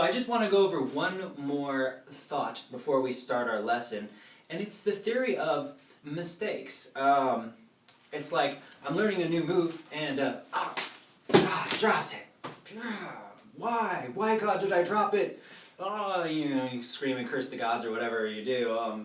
I just want to go over one more thought before we start our lesson, and it's the theory of mistakes. It's like I'm learning a new move and dropped it. Why? Why, God, did I drop it? Oh, you scream and curse the gods or whatever you do.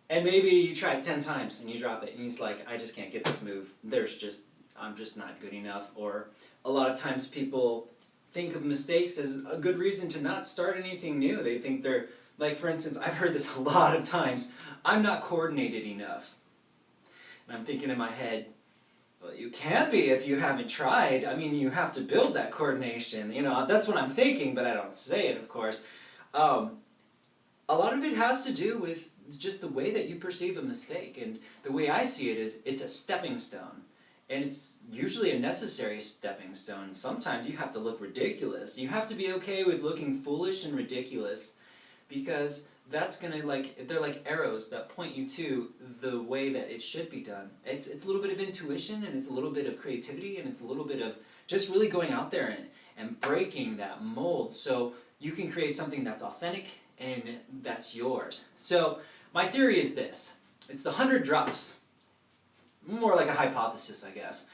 And maybe you try it 10 times and you drop it, and he's like, I just can't get this move. I'm just not good enough. Or a lot of times people think of mistakes as a good reason to not start anything new. They think they're, like for instance, I've heard this a lot of times, I'm not coordinated enough. And I'm thinking in my head, well, you can't be if you haven't tried. I mean, you have to build that coordination. That's what I'm thinking, but I don't say it, of course. A lot of it has to do with just the way that you perceive a mistake. And the way I see it is, it's a stepping stone. And it's usually a necessary stepping stone. Sometimes you have to look ridiculous. You have to be okay with looking foolish and ridiculous, because that's gonna, they're like arrows that point you to the way that it should be done. It's a little bit of intuition, and it's a little bit of creativity, and it's a little bit of just really going out there and breaking that mold so you can create something that's authentic and that's yours. So my theory is this. It's the 100 drops. More like a hypothesis, I guess.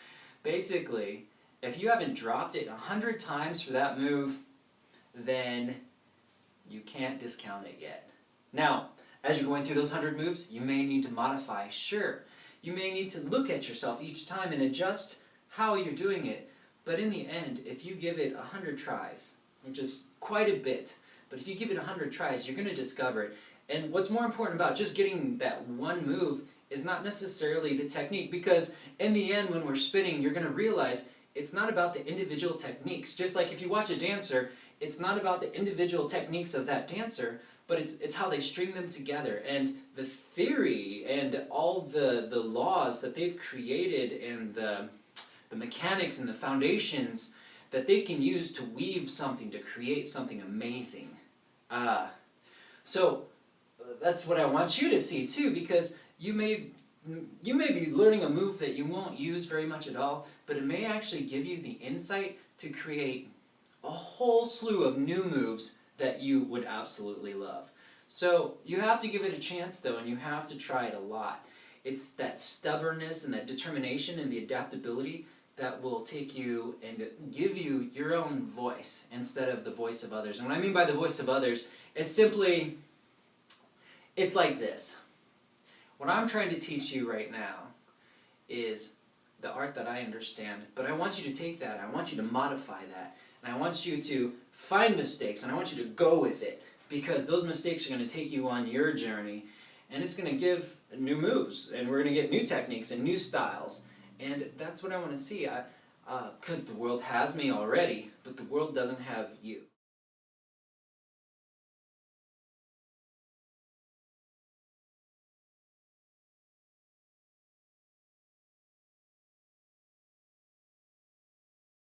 Basically, if you haven't dropped it 100 times for that move, then you can't discount it yet. Now, as you're going through those 100 moves, you may need to modify, sure. You may need to look at yourself each time and adjust how you're doing it. But in the end, if you give it 100 tries, which is quite a bit, but if you give it 100 tries, you're going to discover it. And what's more important about just getting that one move is not necessarily the technique, because in the end, when we're spinning, you're going to realize it's not about the individual techniques. Just like if you watch a dancer, it's not about the individual techniques of that dancer, but it's how they string them together, and the theory and all the laws that they've created, and the mechanics and the foundations that they can use to weave something, to create something amazing. So that's what I want you to see too, because you may be learning a move that you won't use very much at all, but it may actually give you the insight to create a whole slew of new moves that you would absolutely love. So you have to give it a chance though, and you have to try it a lot. It's that stubbornness and that determination and the adaptability that will take you and give you your own voice instead of the voice of others. And what I mean by the voice of others is simply, it's like this. What I'm trying to teach you right now is the art that I understand, but I want you to take that, I want you to modify that, and I want you to find mistakes, and I want you to go with it, because those mistakes are going to take you on your journey, and it's going to give new moves, and we're going to get new techniques and new styles, and that's what I want to see, because the world has me already, but the world doesn't have you.